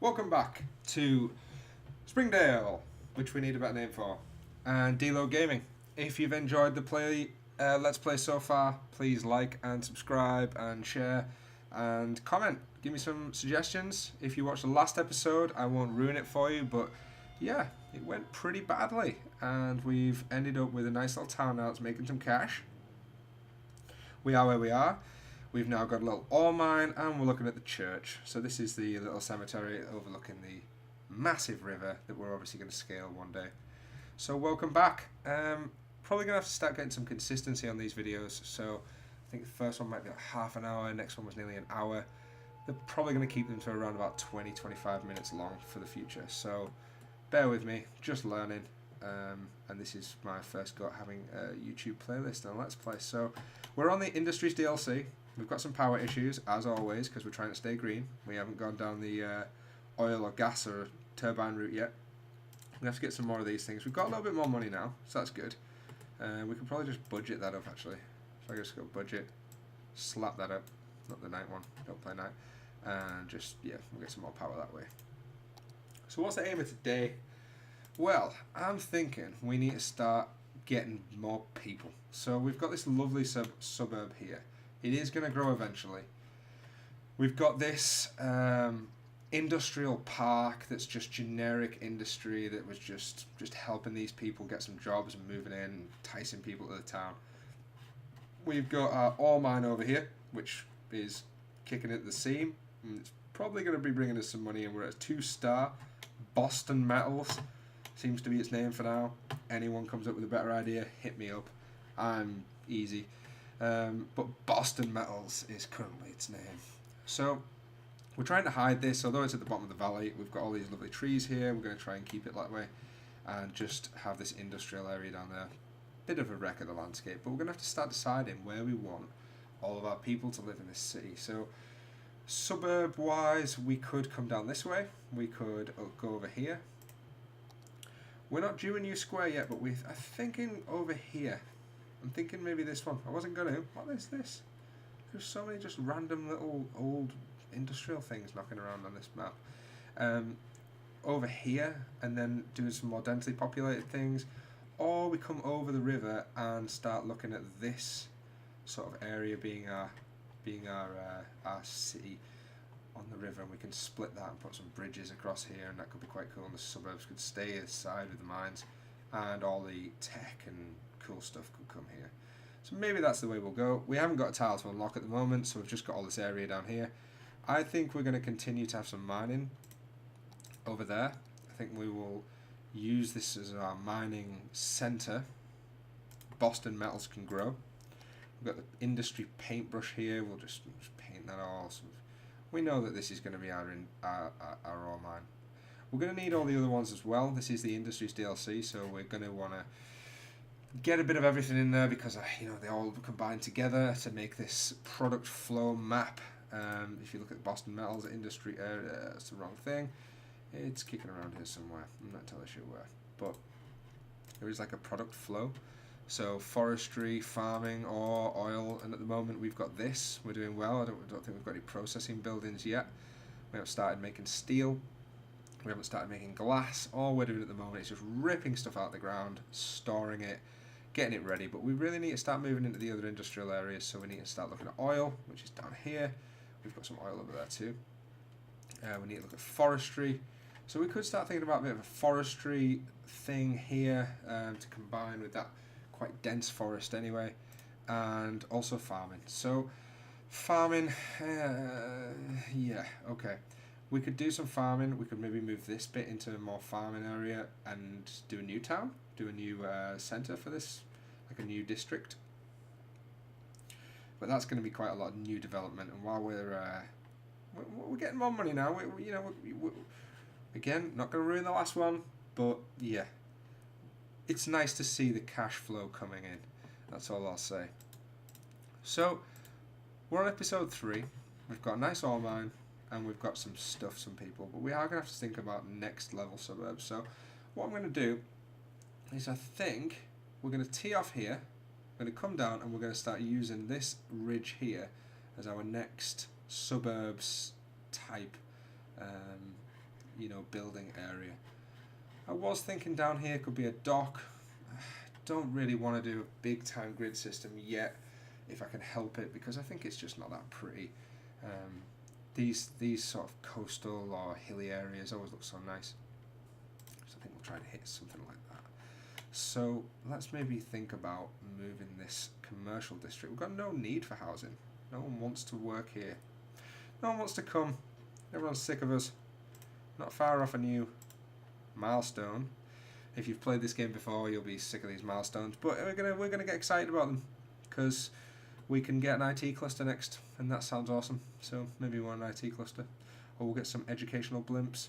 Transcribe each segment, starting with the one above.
Welcome back to Springdale, which we need a better name for, and Deload Gaming. If you've enjoyed the Let's Play so far, please like and subscribe and share and comment. Give me some suggestions. If you watched the last episode, I won't ruin it for you, but yeah, it went pretty badly, and we've ended up with a nice little town now that's making some cash. We are where we are. We've now got a little ore mine, and we're looking at the church. So this is the little cemetery overlooking the massive river that we're obviously going to scale one day. So welcome back. Probably going to have to start getting some consistency on these videos. So I think the first one might be like half an hour, next one was nearly an hour. They're probably going to keep them to around about 20-25 minutes long for the future. So bear with me, just learning. And this is my first go at having a YouTube playlist and a Let's Play. So we're on the Industries DLC. We've got some power issues, as always, because we're trying to stay green. We haven't gone down the oil or gas or turbine route yet. We have to get some more of these things. We've got a little bit more money now, so that's good. We could probably just budget that up, actually. So I just go budget, slap that up. Not the night one, don't play night. And just, yeah, we'll get some more power that way. So what's the aim of today? Well, I'm thinking we need to start getting more people. So we've got this lovely suburb here. It is going to grow eventually. We've got this industrial park that's just generic industry that was just helping these people get some jobs and moving in and enticing people to the town. We've got our ore mine over here, which is kicking at the seam. And it's probably going to be bringing us some money, and we're at a 2-star. Boston Metals seems to be its name for now. Anyone comes up with a better idea, hit me up. I'm easy. But Boston Metals is currently its name. So we're trying to hide this, although it's at the bottom of the valley. We've got all these lovely trees here. We're going to try and keep it that way and just have this industrial area down there. Bit of a wreck of the landscape, but we're going to have to start deciding where we want all of our people to live in this city. So suburb wise, we could come down this way. We could go over here. We're not due a new square yet, but I'm thinking over here. I'm thinking maybe this one. I wasn't going to. What is this? There's so many just random little old industrial things knocking around on this map. Over here, and then doing some more densely populated things. Or we come over the river and start looking at this sort of area being our city on the river, and we can split that and put some bridges across here, and that could be quite cool. And the suburbs could stay aside with the mines, and all the tech and cool stuff could come here. So maybe that's the way we'll go. We haven't got a tile to unlock at the moment, so we've just got all this area down here. I think we're going to continue to have some mining over there. I think we will use this as our mining centre. Boston Metals can grow. We've got the industry paintbrush here. We'll just paint that all. We know that this is going to be our ore mine. We're going to need all the other ones as well. This is the Industries DLC, so we're going to want to get a bit of everything in there because they all combine together to make this product flow map. If you look at Boston Metals industry area, that's the wrong thing. It's kicking around here somewhere. I'm not entirely sure where, but there is like a product flow. So forestry, farming, ore, oil, and at the moment we've got this. We're doing well. I don't think we've got any processing buildings yet. We haven't started making steel. We haven't started making glass. All we're doing at the moment is just ripping stuff out of the ground, storing it, getting it ready. But we really need to start moving into the other industrial areas. So we need to start looking at oil, which is down here. We've got some oil over there too. We need to look at forestry. So we could start thinking about a bit of a forestry thing here to combine with that quite dense forest anyway, and also farming. So farming, yeah, okay. We could do some farming. We could maybe move this bit into a more farming area and do a new town, do a new centre for this, like a new district. But that's going to be quite a lot of new development. And while we're getting more money now, we again, not going to ruin the last one, but yeah, it's nice to see the cash flow coming in. That's all I'll say. So we're on episode 3. We've got a nice ore mine, and we've got some stuff, some people, but we are going to have to think about next level suburbs. So what I'm going to do is I think we're going to tee off here, we're going to come down, and we're going to start using this ridge here as our next suburbs type you know, building area. I was thinking down here could be a dock. Don't really want to do a big time grid system yet, if I can help it, because I think it's just not that pretty. These sort of coastal or hilly areas always look so nice. So I think we'll try and hit something like that. So let's maybe think about moving this commercial district. We've got no need for housing. No one wants to work here. No one wants to come. Everyone's sick of us. Not far off a new milestone. If you've played this game before, you'll be sick of these milestones. But we're gonna get excited about them, because we can get an IT cluster next, and that sounds awesome. So maybe we want an IT cluster, or we'll get some educational blimps.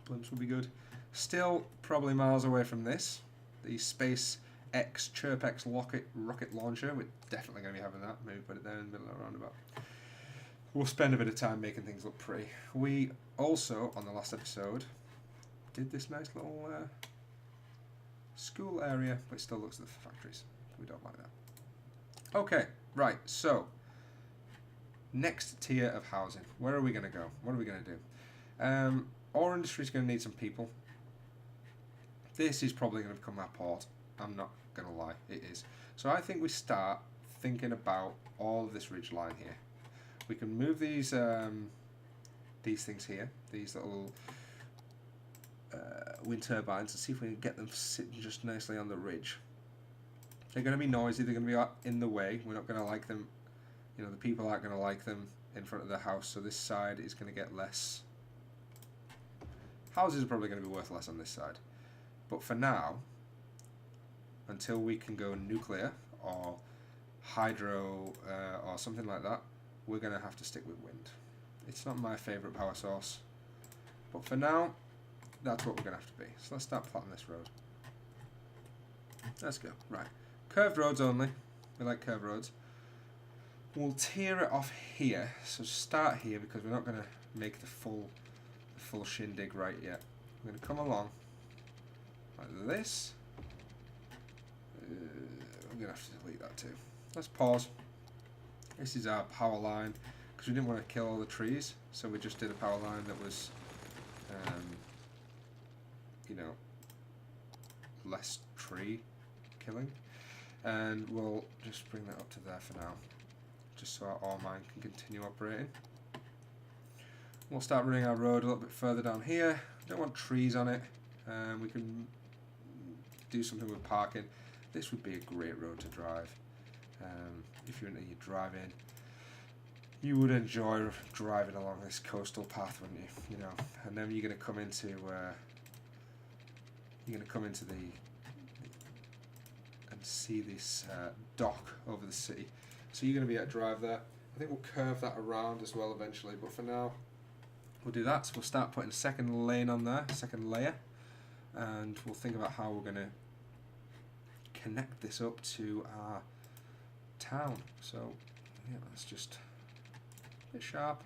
Blimps will be good. Still probably miles away from this. The SpaceX ChirpX rocket launcher. We're definitely going to be having that. Maybe put it there in the middle of the roundabout. We'll spend a bit of time making things look pretty. We also, on the last episode, did this nice little school area, but it still looks like the factories. We don't like that. Okay, right, so next tier of housing. Where are we going to go? What are we going to do? Our industry is going to need some people. This is probably going to become our port. I'm not going to lie, it is. So I think we start thinking about all of this ridge line here. We can move these things here, these little wind turbines, and see if we can get them sitting just nicely on the ridge. They're going to be noisy, they're going to be in the way. We're not going to like them, you know, the people aren't going to like them in front of the house, so this side is going to get less. Houses are probably going to be worth less on this side. But for now, until we can go nuclear or hydro or something like that, we're going to have to stick with wind. It's not my favourite power source, but for now, that's what we're going to have to be. So let's start plotting this road. Let's go. Right. Curved roads only. We like curved roads. We'll tear it off here. So start here, because we're not going to make the full shindig right yet. We're going to come along like this. I'm going to have to delete that too. Let's pause. This is our power line, because we didn't want to kill all the trees, so we just did a power line that was, you know, less tree killing. And we'll just bring that up to there for now, just so our ore mine can continue operating. We'll start running our road a little bit further down here. Don't want trees on it. We can do something with parking. This would be a great road to drive. If you're into your driving, you would enjoy driving along this coastal path, wouldn't you? You know, and then you're going to come into the and see this dock over the city. So you're going to be able to drive there. I think we'll curve that around as well eventually, but for now, we'll do that. So we'll start putting a second lane on there, second layer, and we'll think about how we're going to connect this up to our town. So yeah, let's just a bit sharp.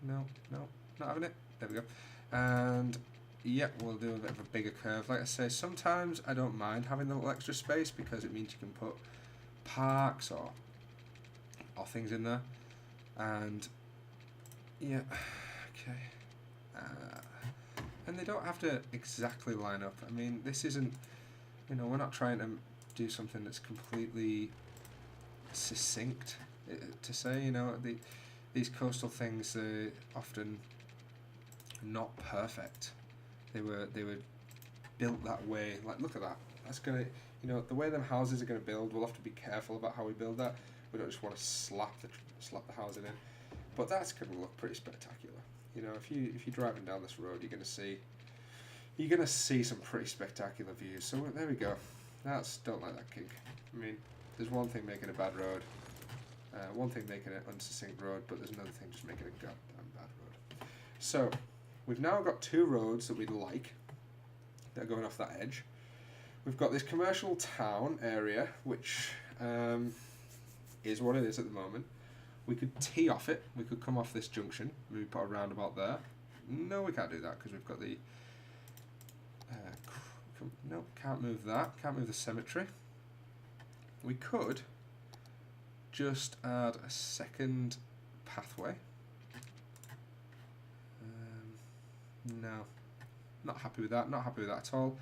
No, not having it. There we go. And yeah, we'll do a bit of a bigger curve. Like I say, sometimes I don't mind having a little extra space, because it means you can put parks or things in there. And yeah, okay. And they don't have to exactly line up. I mean, this isn't, you know, we're not trying to do something that's completely succinct to say, you know, these coastal things are often not perfect. They were built that way. Like, look at that. That's gonna, you know, the way them houses are gonna build. We'll have to be careful about how we build that. We don't just want to slap the housing in, but that's gonna look pretty spectacular. You know, if you're driving down this road, you're gonna see some pretty spectacular views. So there we go. Don't like that kink. I mean, there's one thing making a bad road, one thing making an unsuccinct road, but there's another thing just making a goddamn bad road. So we've now got two roads that we like that are going off that edge. We've got this commercial town area, which is what it is at the moment. We could tee off it. We could come off this junction. Maybe put a roundabout there. No, we can't do that, because we've got the... no, can't move that. Can't move the cemetery. We could just add a second pathway. No. Not happy with that. Not happy with that at all.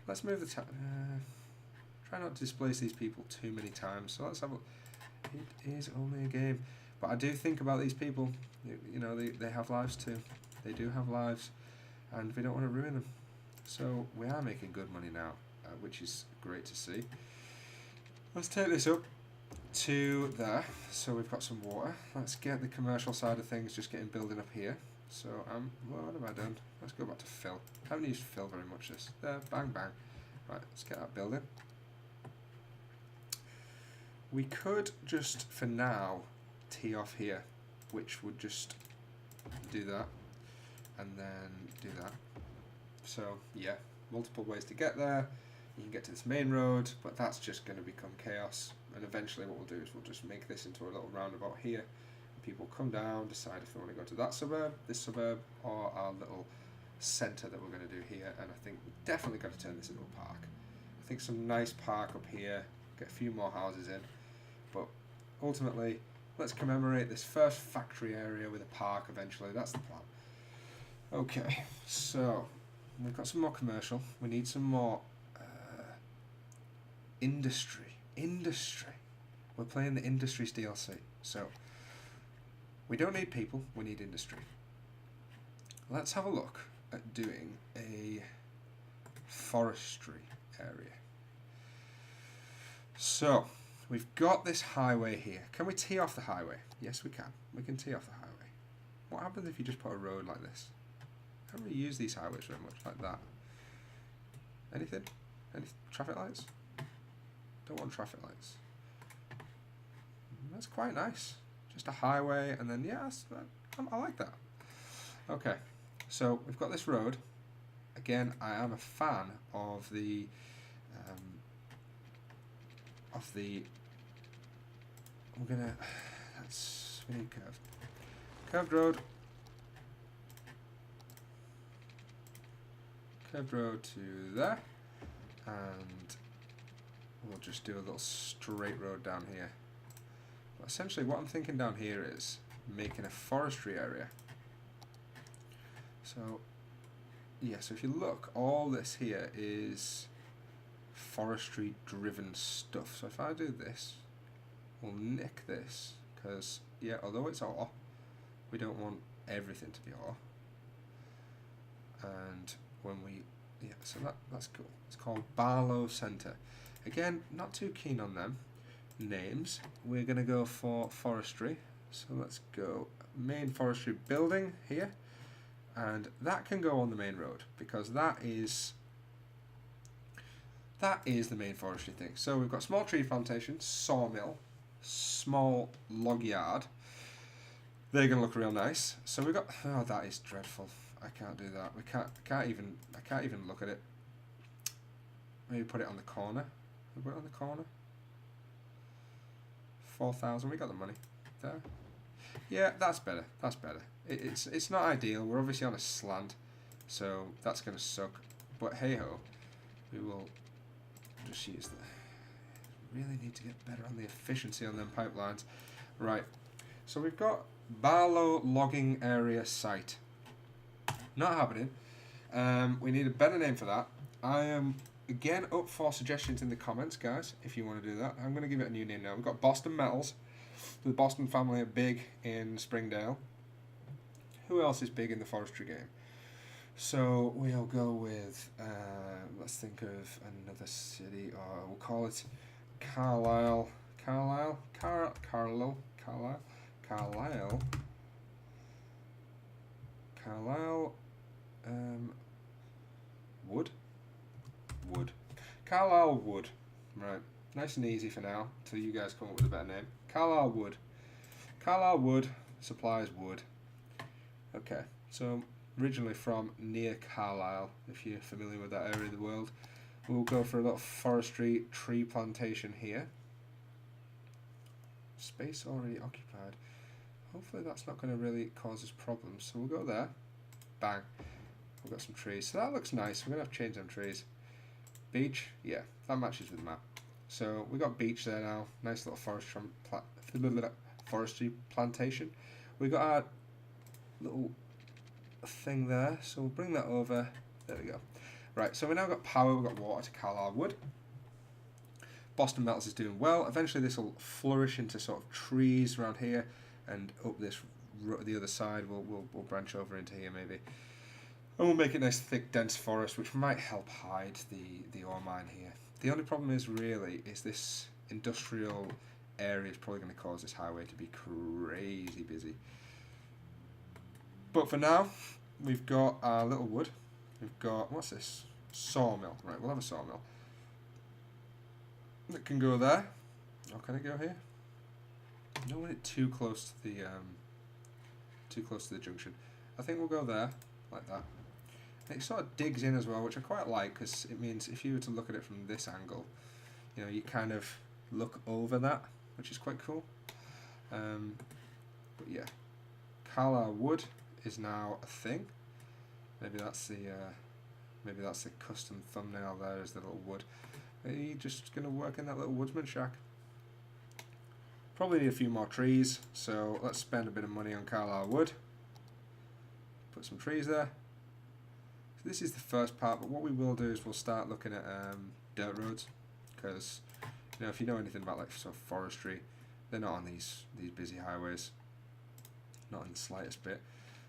Let's move the try not to displace these people too many times. So let's have a... It is only a game. But I do think about these people. You know, they have lives too. They do have lives. And we don't want to ruin them. So we are making good money now, which is great to see. Let's take this up to there. So we've got some water. Let's get the commercial side of things just getting building up here. So what have I done? Let's go back to fill. I haven't used fill very much this. There, bang bang. Right, let's get that building. We could just, for now, tee off here, which would just do that, and then do that. So, yeah, multiple ways to get there. You can get to this main road, but that's just going to become chaos. And eventually what we'll do is we'll just make this into a little roundabout here. People come down, decide if they want to go to that suburb, this suburb, or our little centre that we're going to do here. And I think we've definitely got to turn this into a park. I think some nice park up here, get a few more houses in. But ultimately, let's commemorate this first factory area with a park eventually. That's the plan. Okay, so we've got some more commercial. We need some more industry. We're playing the Industries DLC. So we don't need people, we need industry. Let's have a look at doing a forestry area. So we've got this highway here. Can we tee off the highway? Yes, we can. We can tee off the highway. What happens if you just put a road like this? I don't really use these highways very much like that. Anything? Any traffic lights? Don't want traffic lights. That's quite nice. Just a highway, and then yes, I like that. Okay, so we've got this road. Again, I am a fan of the we need curved road. Curved road to there, and we'll just do a little straight road down here. But essentially what I'm thinking down here is making a forestry area. So yeah, so if you look, all this here is forestry driven stuff. So if I do this, we'll nick this, because yeah, although it's ore, we don't want everything to be ore. And when we, yeah, so that's cool. It's called Barlow Centre. Again, not too keen on them names. We're going to go for forestry. So let's go main forestry building here. And that can go on the main road, because that is the main forestry thing. So we've got small tree plantation, sawmill, small log yard. They're going to look real nice. So we've got, oh, that is dreadful. I can't do that. I can't even look at it. Maybe put it on the corner. Put it on the corner. 4,000. We got the money there. Yeah, that's better. That's better. It's not ideal. We're obviously on a slant, so that's gonna suck. But hey ho, we will just use the. Really need to get better on the efficiency on them pipelines. Right. So we've got Barlow logging area site. Not happening. We need a better name for that. I am again up for suggestions in the comments, guys, if you want to do that. I'm going to give it a new name now. We've got Boston Metals. The Boston family are big in Springdale. Who else is big in the forestry game? So we'll go with, let's think of another city, or we'll call it Carlisle. Carlisle? Carlisle? Wood. Carlisle Wood. Right. Nice and easy for now, until you guys come up with a better name. Carlisle Wood. Carlisle Wood supplies wood. Okay, so originally from near Carlisle, if you're familiar with that area of the world. We'll go for a little forestry tree plantation here. Space already occupied. Hopefully that's not going to really cause us problems. So we'll go there. Bang. We've got some trees. So that looks nice. We're going to have to change them trees. Beach. Yeah, that matches with the map. So we got beach there now. Nice little forestry plantation. We got our little thing there, so we'll bring that over. There we go. Right, so we now got power, we've got water to Carlisle Wood. Boston Metals is doing well. Eventually this will flourish into sort of trees around here, and up this the other side we'll branch over into here maybe. And we'll make it nice thick dense forest, which might help hide the ore mine here. The only problem is really is this industrial area is probably going to cause this highway to be crazy busy. But for now, we've got our little wood. We've got, what's this? Sawmill. Right, we'll have a sawmill. That can go there. Or can it go here? I don't want it too close to the junction. I think we'll go there, like that. And it sort of digs in as well, which I quite like, because it means if you were to look at it from this angle, you know, you kind of look over that, which is quite cool. But yeah, Carlisle Wood is now a thing. Maybe that's the custom thumbnail there, is the little wood. Are you just going to work in that little woodsman shack? Probably need a few more trees, so let's spend a bit of money on Carlisle Wood. Put some trees there. So this is the first part, but what we will do is we'll start looking at dirt roads, because you know, if you know anything about like sort of forestry, they're not on these busy highways, not in the slightest bit.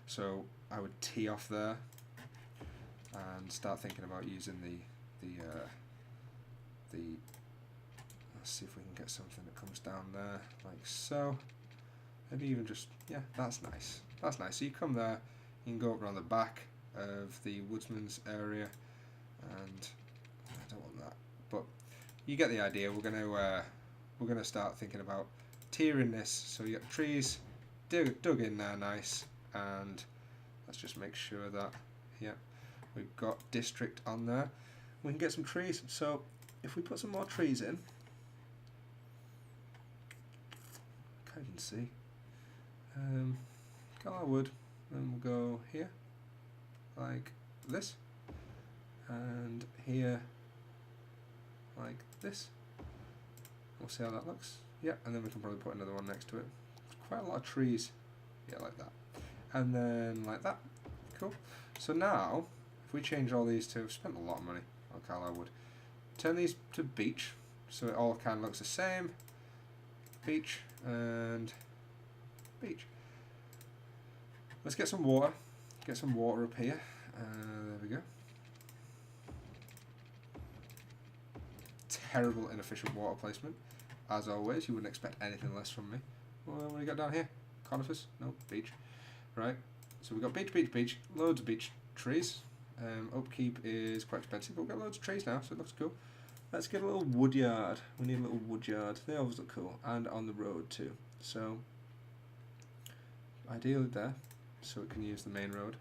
So I would tee off there and start thinking about using the let's see if we can get something that comes down there like so. Maybe even just, yeah, that's nice. That's nice. So you come there, you can go up around the back of the woodsman's area, and I don't want that, but you get the idea. We're gonna start thinking about tiering this. So you got trees dug in there, nice, and let's just make sure that, yeah, we've got district on there. We can get some trees. So if we put some more trees in, can't even see. Carlisle Wood, then we'll go here, like this, and here, like this. We'll see how that looks. Yeah, and then we can probably put another one next to it. Quite a lot of trees. Yeah, like that. And then like that. Cool. So now, if we change all these to, we've spent a lot of money on Carlisle Wood. Turn these to beach, so it all kind of looks the same. Beach and beach. Let's get some water. Get some water up here. There we go. Terrible, inefficient water placement. As always, you wouldn't expect anything less from me. Well, what do we got down here? Conifers? No, beach. Right. So we've got beach, beach, beach. Loads of beach trees. Upkeep is quite expensive, but we've got loads of trees now, so it looks cool. Let's get a little wood yard. We need a little wood yard. They always look cool, and on the road too. So ideally there, so it can use the main road.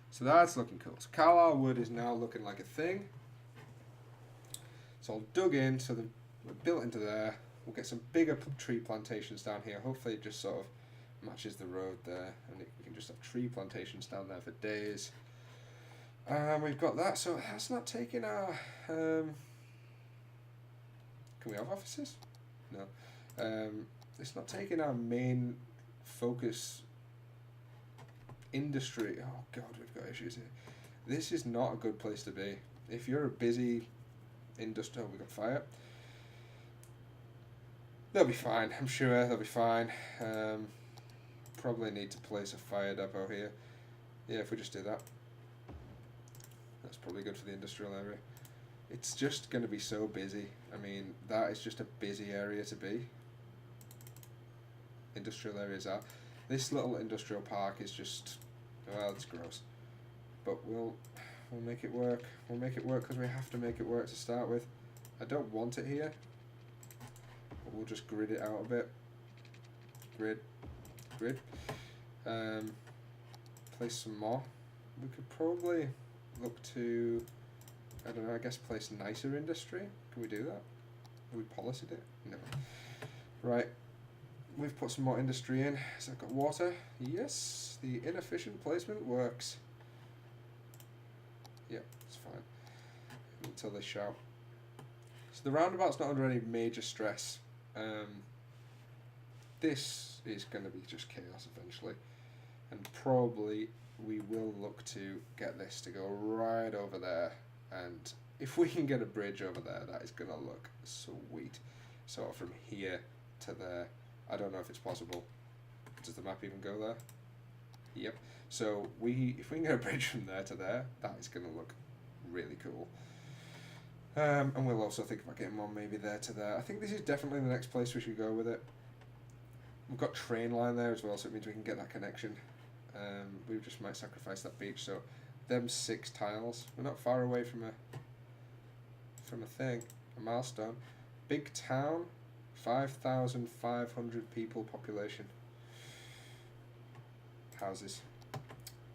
So that's looking cool. So Carlisle Wood is now looking like a thing. It's all dug in, so we're built into there. We'll get some bigger tree plantations down here. Hopefully it just sort of matches the road there, and we can just have tree plantations down there for days. We've got that, so that's not taking our... can we have offices? No. It's not taking our main focus industry. Oh god, we've got issues here. This is not a good place to be. If you're a busy industry... Oh, we've got fire. They'll be fine, I'm sure they'll be fine. Probably need to place a fire depot here. Yeah, if we just do that. That's probably good for the industrial area. It's just going to be so busy. I mean, that is just a busy area to be. Industrial areas are. This little industrial park is just, well, it's gross. But we'll make it work. We'll make it work because we have to make it work to start with. I don't want it here. But we'll just grid it out a bit. Grid. Place some more. We could probably look to, I don't know, I guess place nicer industry. Can we do that? Have we policied it? No. Right. We've put some more industry in. Has that got water? Yes. The inefficient placement works. Yep, it's fine. Until they shout. So the roundabout's not under any major stress. This is going to be just chaos eventually. And probably we will look to get this to go right over there, and if we can get a bridge over there, that is gonna look sweet. Sort of from here to there. I don't know if it's possible. Does the map even go there? Yep. So if we can get a bridge from there to there, that is gonna look really cool. And we'll also think about getting one maybe there to there. I think this is definitely the next place we should go with it. We've got train line there as well, so it means we can get that connection. We just might sacrifice that beach. So them 6 tiles. We're not far away from a milestone. Big town, 5,500 people population. Houses.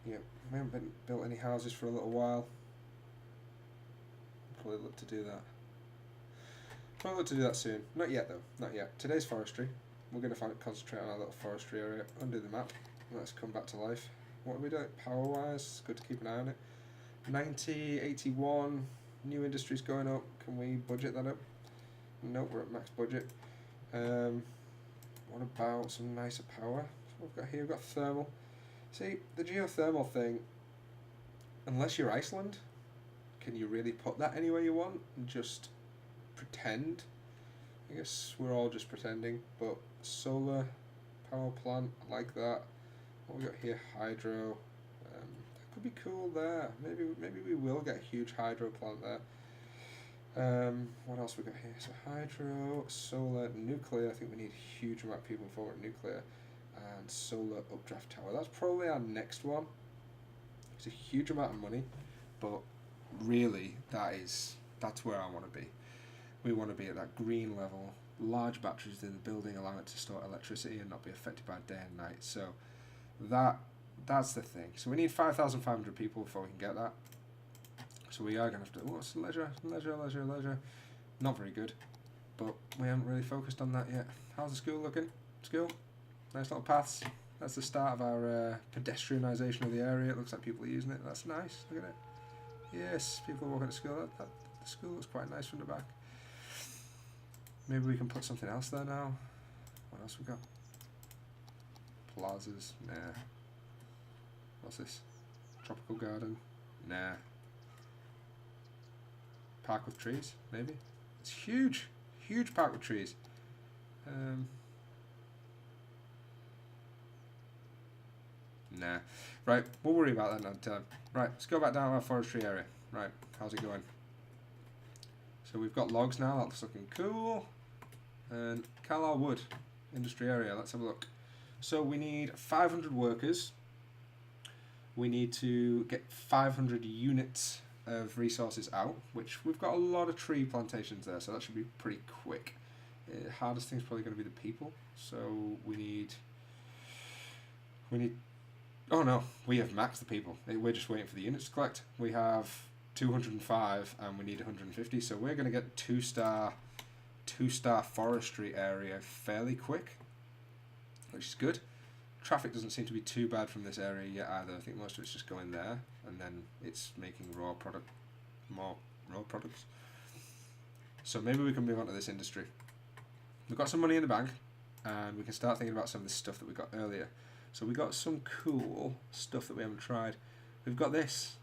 Yeah, we haven't built any houses for a little while. Probably look to do that. Probably look to do that soon. Not yet though. Not yet. Today's forestry. We're going to concentrate on our little forestry area. Undo the map. Let's come back to life. What are we doing? Power wise, it's good to keep an eye on it. 90, 81. New industries going up. Can we budget that up? Nope, we're at max budget. What about some nicer power? So what we've got here, we've got thermal. See, the geothermal thing, unless you're Iceland, can you really put that anywhere you want and just pretend? I guess we're all just pretending, but solar power plant, I like that. What we got here, hydro. That could be cool there. Maybe we will get a huge hydro plant there. What else we got here? So hydro, solar, nuclear. I think we need a huge amount of people for nuclear, and solar updraft tower. That's probably our next one. It's a huge amount of money, but really that's where I want to be. We want to be at that green level. Large batteries in the building allow it to store electricity and not be affected by day and night. So that's the thing. So we need 5,500 people before we can get that. So we are going to have to... What's leisure? Not very good. But we haven't really focused on that yet. How's the school looking? School? Nice little paths. That's the start of our pedestrianisation of the area. It looks like people are using it. That's nice. Look at it. Yes, people are walking to school. The school looks quite nice from the back. Maybe we can put something else there now. What else we got? Plazas? Nah. What's this? Tropical garden? Nah. Park with trees? Maybe? It's huge! Huge park with trees. Nah. Right, we'll worry about that another time. Right, let's go back down to our forestry area. Right, how's it going? So we've got logs now, that's looking cool. And Carlisle Wood industry area, let's have a look. So we need 500 workers. We need to get 500 units of resources out, which we've got a lot of tree plantations there, so that should be pretty quick. Hardest thing's probably going to be the people. So we need. Oh no, we have maxed the people. We're just waiting for the units to collect. We have 205 and we need 150, so we're going to get two-star forestry area fairly quick, which is good. Traffic doesn't seem to be too bad from this area yet either. I think most of it's just going there, and then it's making more raw products. So maybe we can move on to this industry. We've got some money in the bank, and we can start thinking about some of the stuff that we got earlier. So we got some cool stuff that we haven't tried. We've got this,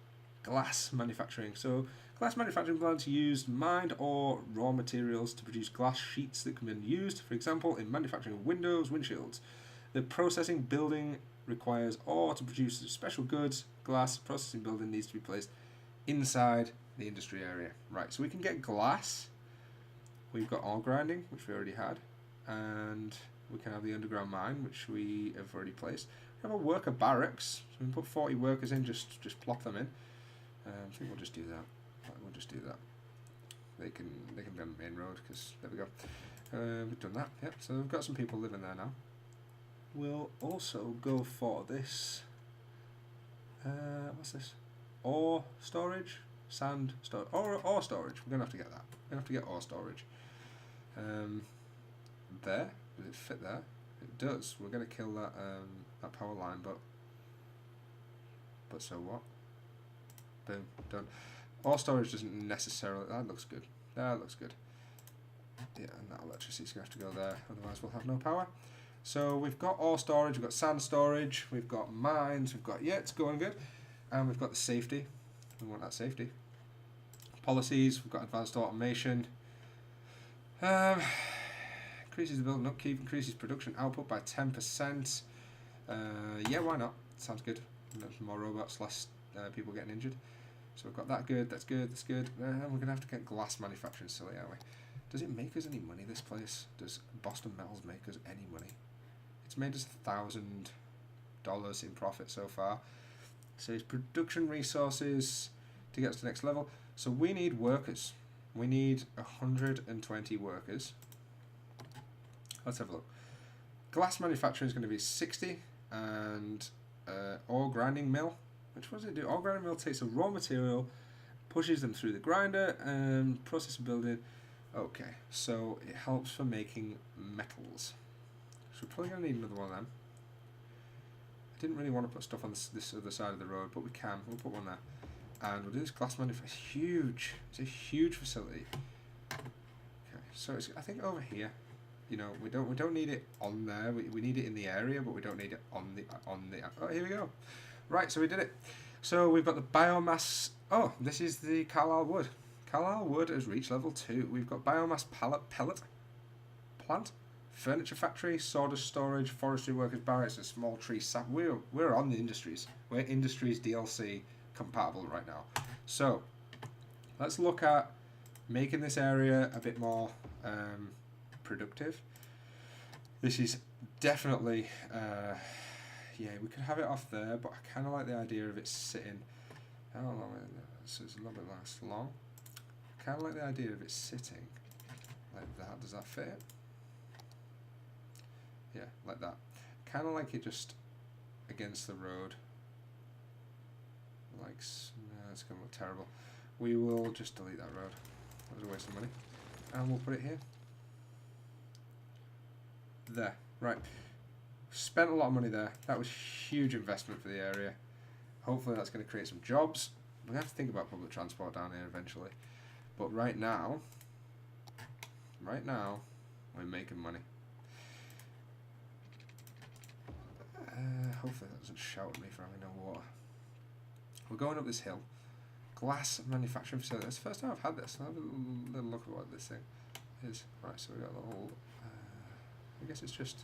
glass manufacturing. So glass manufacturing plants use mined or raw materials to produce glass sheets that can be used, for example, in manufacturing of windows, windshields. The processing building requires ore to produce special goods. Glass processing building needs to be placed inside the industry area. Right, so we can get glass. We've got ore grinding, which we already had, and we can have the underground mine, which we have already placed. We have a worker barracks, so we can put 40 workers in, just plop them in. I think we'll just do that. We'll just do that. They can be on the main road, because there we go. We've done that, yep, so we've got some people living there now. We'll also go for this. What's this? Ore storage? Sand storage? Ore storage. We're going to have to get that. We're going to have to get ore storage. There. Does it fit there? It does. We're going to kill that power line, but so what? Boom. Done. Ore storage doesn't necessarily... That looks good. That looks good. Yeah, and that electricity's going to have to go there, otherwise we'll have no power. So we've got ore storage, we've got sand storage, we've got mines, we've got, yeah, it's going good. And we've got the safety. We want that safety. Policies, we've got advanced automation. Increases the building upkeep, increases production output by 10%. Yeah, why not? Sounds good. There's more robots, less people getting injured. So we've got that good, that's good, that's good. We're going to have to get glass manufacturing silly, aren't we? Does it make us any money, this place? Does Boston Metals make us any money? It's made us $1,000 in profit so far. So it's production resources to get us to the next level. So we need workers. We need 120 workers. Let's have a look. Glass manufacturing is going to be 60, and ore grinding mill. Which what does it do? Ore grinding mill takes a raw material, pushes them through the grinder, and process of building. Okay, so it helps for making metals. So we're probably going to need another one of them. I didn't really want to put stuff on this other side of the road, but we can. We'll put one there. And we'll do this glass manufacturing. It's huge. It's a huge facility. Okay, so it's, I think over here, you know, we don't need it on there. We need it in the area, but we don't need it on the oh, here we go. Right, so we did it. So we've got the biomass. Oh, this is the Carlisle wood. Carlisle wood has reached level 2. We've got biomass pellet plant, furniture factory, sawdust storage, forestry workers barracks, and small tree sap. We're on the industries. We're industries DLC compatible right now. So let's look at making this area a bit more productive. This is definitely yeah, we could have it off there, but I kind of like the idea of it sitting. How long? So it's a little bit less long. I kind of like the idea of it sitting like that. Does that fit? Yeah, like that. Kind of like it just against the road. Like, no, it's going to look terrible. We will just delete that road. That was a waste of money. And we'll put it here. There. Right. Spent a lot of money there. That was huge investment for the area. Hopefully that's going to create some jobs. We're going to have to think about public transport down here eventually. But right now, we're making money. Hopefully that doesn't shout at me for having no water. We're going up this hill. Glass manufacturing facility. That's the first time I've had this. I'll have a little look at what this thing is. Right, so we've got the whole... I guess it's just...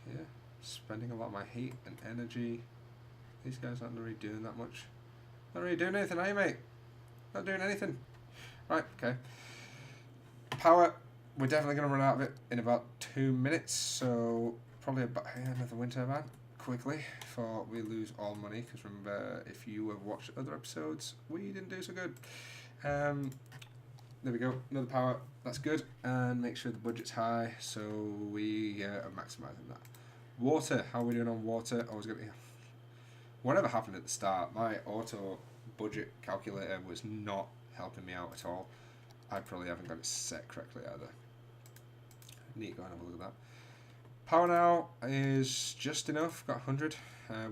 Yeah, spending a lot of my heat and energy. These guys aren't really doing that much. Not really doing anything, are you, mate? Not doing anything. Right, okay. Power. We're definitely going to run out of it in about 2 minutes, so probably about another wind turbine quickly before we lose all money, because remember, if you have watched other episodes, we didn't do so good. There we go, another power, that's good, and make sure the budget's high, so we are maximising that. Water, how are we doing on water? I was going to... Whatever happened at the start, my auto budget calculator was not helping me out at all. I probably haven't got it set correctly either. Need to go and have a look at that. Power now is just enough, got 100.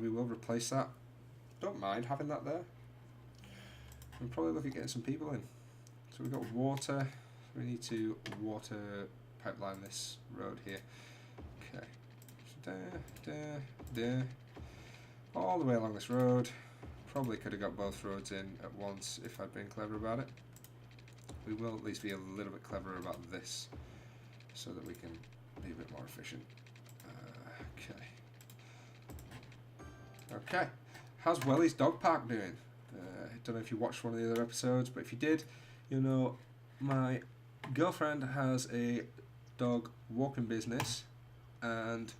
We will replace that. Don't mind having that there. We'll probably look at getting some people in. So we've got water. We need to water pipeline this road here. Okay. There. All the way along this road. Probably could have got both roads in at once if I'd been clever about it. We will at least be a little bit clever about this so that we can be a bit more efficient. Okay. How's Welly's dog park doing? I don't know if you watched one of the other episodes, but if you did, you know my girlfriend has a dog walking business and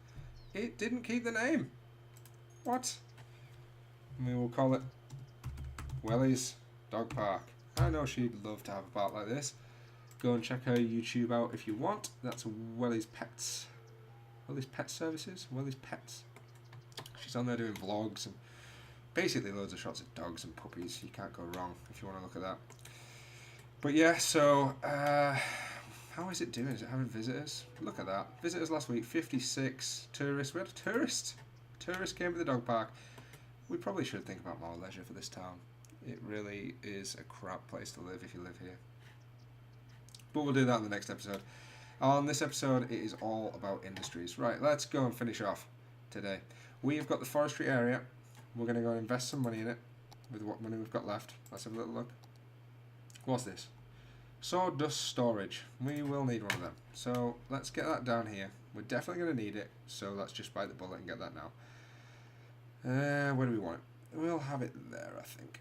it didn't keep the name. What? We will call it Welly's Dog Park. I know she'd love to have a park like this. Go and check her YouTube out if you want. That's Welly's Pets. Welly's Pet Services? Welly's Pets. She's on there doing vlogs and basically loads of shots of dogs and puppies. You can't go wrong if you want to look at that. But yeah, so how is it doing? Is it having visitors? Look at that. Visitors last week, 56. Tourists. We had a tourist. Tourist came to the dog park. We probably should think about more leisure for this town. It really is a crap place to live if you live here. But we'll do that in the next episode. On this episode, it is all about industries. Right, let's go and finish off today. We've got the forestry area. We're going to go and invest some money in it with what money we've got left. Let's have a little look. What's this? Sawdust storage. We will need one of them. So let's get that down here. We're definitely going to need it. So let's just bite the bullet and get that now. Where do we want it? We'll have it there, I think.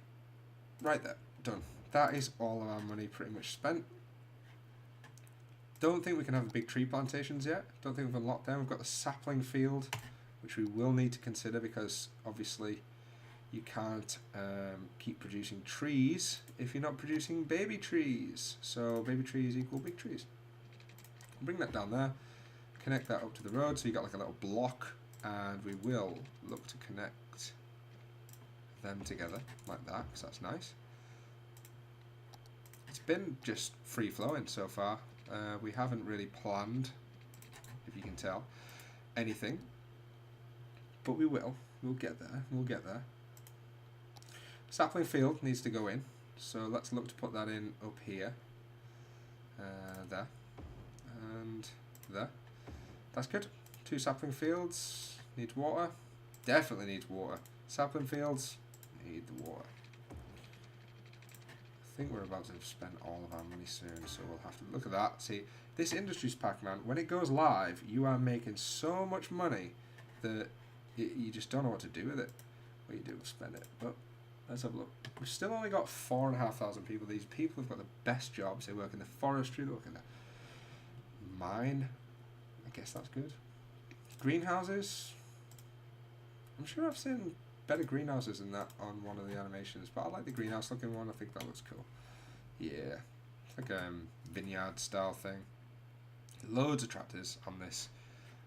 Right there. Done. That is all of our money pretty much spent. Don't think we can have the big tree plantations yet. Don't think we've unlocked them. We've got the sapling field, which we will need to consider because obviously you can't keep producing trees if you're not producing baby trees. So baby trees equal big trees. Bring that down there. Connect that up to the road. So you got like a little block, and we will look to connect them together like that because that's nice. It's been just free flowing so far. We haven't really planned, if you can tell, anything, but we will. We'll get there. We'll get there. Sapling field needs to go in, so let's look to put that in up here. There. And there. That's good. 2 sapling fields. Needs water. Definitely needs water. Sapling fields need the water. I think we're about to spend all of our money soon, so we'll have to look at that. See, this industries pack, man, when it goes live, you are making so much money that you just don't know what to do with it. What you do is spend it. But let's have a look. We've still only got 4,500 people. These people have got the best jobs. They work in the forestry, they work in the mine. I guess that's good. Greenhouses. I'm sure I've seen better greenhouses than that on one of the animations, but I like the greenhouse looking one. I think that looks cool. Yeah, it's like a vineyard style thing. Loads of tractors on this.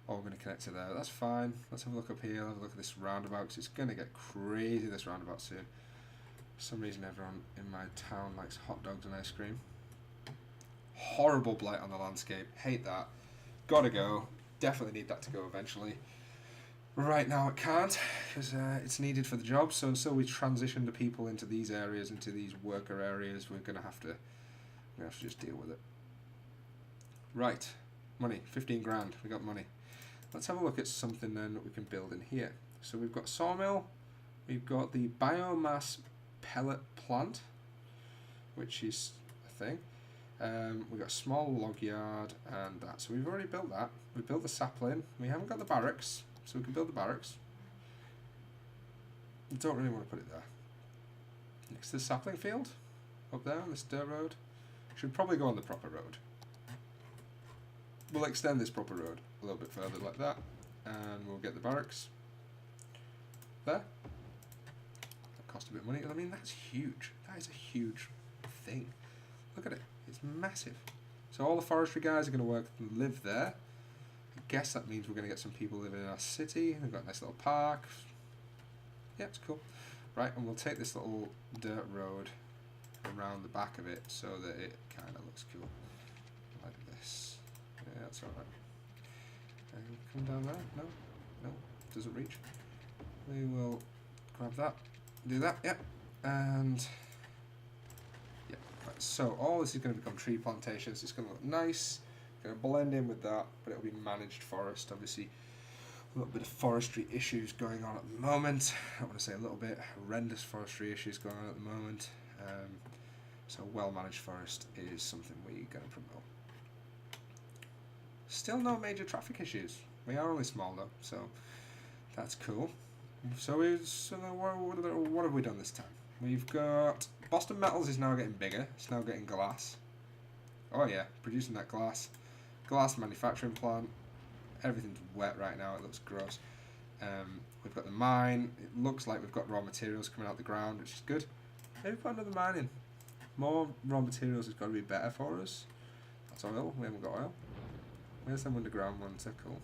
All going to connect to there. That's fine. Let's have a look up here. Have a look at this roundabout because it's going to get crazy, this roundabout soon. For some reason everyone in my town likes hot dogs and ice cream. Horrible blight on the landscape. Hate that. Gotta go. Definitely need that to go eventually. Right now it can't because it's needed for the job. So until we transition the people into these areas, into these worker areas, we're gonna have to just deal with it. Right, money, 15 grand. We got money. Let's have a look at something then that we can build in here. So we've got sawmill. We've got the biomass pellet plant, which is a thing. We've got a small log yard and that. So we've already built that. We built the sapling. We haven't got the barracks. So we can build the barracks. I don't really want to put it there. Next to the sapling field, up there on this dirt road. Should probably go on the proper road. We'll extend this proper road a little bit further like that, and we'll get the barracks there. That cost a bit of money. I mean, that's huge. That is a huge thing. Look at it. It's massive. So all the forestry guys are going to work and live there. I guess that means we're going to get some people living in our city. They've got a nice little park. Yeah, it's cool. Right, and we'll take this little dirt road around the back of it so that it kind of looks cool. Like this. Yeah, that's alright. Come down there. No, no, doesn't reach. We will grab that. Do that, yep. And yeah, right. So all this is going to become tree plantations. It's going to look nice. Going to blend in with that, but it'll be managed forest. Obviously, a little bit of forestry issues going on at the moment. I want to say a little bit horrendous forestry issues going on at the moment. So well-managed forest is something we're going to promote. Still no major traffic issues. We are only small though, so that's cool. So what have we done this time? We've got Boston Metals is now getting bigger. It's now getting glass. Oh yeah, producing that glass. Glass manufacturing plant. Everything's wet right now. It looks gross. We've got the mine. It looks like we've got raw materials coming out the ground, which is good. Maybe put another mine in. More raw materials has got to be better for us. That's oil. We haven't got oil. Where's them underground ones? They're cool.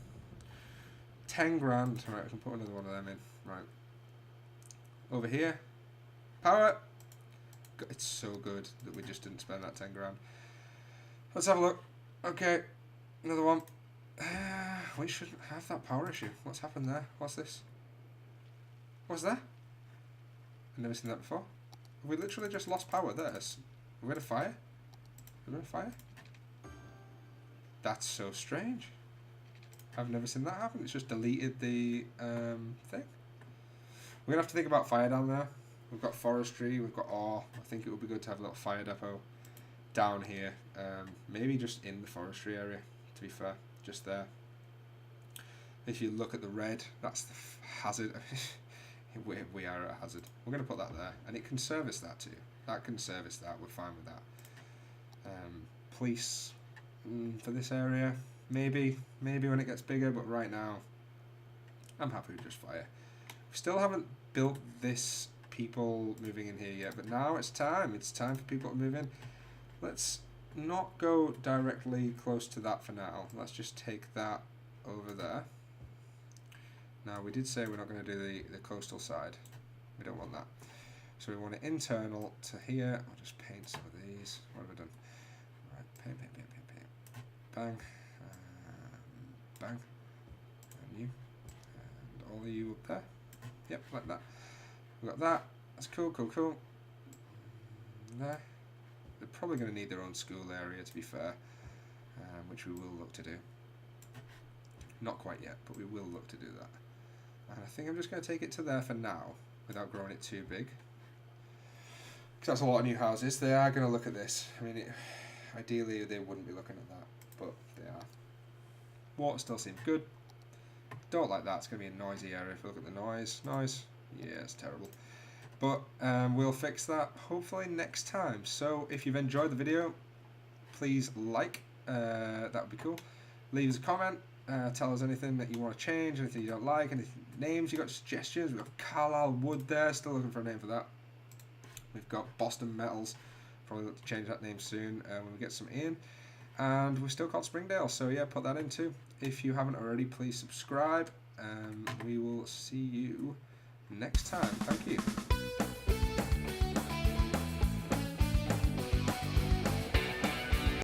10 grand. Right, I can put another one of them in. Right. Over here. Power. It's so good that we just didn't spend that 10 grand. Let's have a look. Okay. Another one. We shouldn't have that power issue. What's happened there? What's this? What's that? I've never seen that before. We literally just lost power there. We had a fire? Have we had a fire? That's so strange. I've never seen that happen. It's just deleted the thing. We're gonna have to think about fire down there. We've got forestry, we've got ore. I think it would be good to have a little fire depot down here. Maybe just in the forestry area, to be fair. Just there. If you look at the red, that's the hazard. we are at a hazard. We're going to put that there. And it can service that too. That can service that. We're fine with that. Police for this area. Maybe when it gets bigger. But right now, I'm happy with just fire. We still haven't built this people moving in here yet. But now it's time. It's time for people to move in. Let's not go directly close to that for now. Let's just take that over there. Now we did say we're not going to do the coastal side. We don't want that. So we want it internal to here. I'll just paint some of these. What have I done? Right, paint. Bang. Bang. And you. And all of you up there. Yep, like that. We've got that. That's cool. There. They're probably going to need their own school area, to be fair, which we will look to do. Not quite yet, but we will look to do that. And I think I'm just going to take it to there for now, without growing it too big. Because that's a lot of new houses. They are going to look at this. I mean, ideally they wouldn't be looking at that, but they are. Water still seems good. Don't like that. It's going to be a noisy area if you look at the noise. Noise. Yeah, it's terrible. But we'll fix that hopefully next time. So if you've enjoyed the video, please like. That would be cool. Leave us a comment. Tell us anything that you want to change, anything you don't like, any names you got, suggestions. We've got Carlisle Wood there. Still looking for a name for that. We've got Boston Metals. Probably look to change that name soon when we get some in. And we're still called Springdale. So yeah, put that in too. If you haven't already, please subscribe. We will see you next time. Thank you.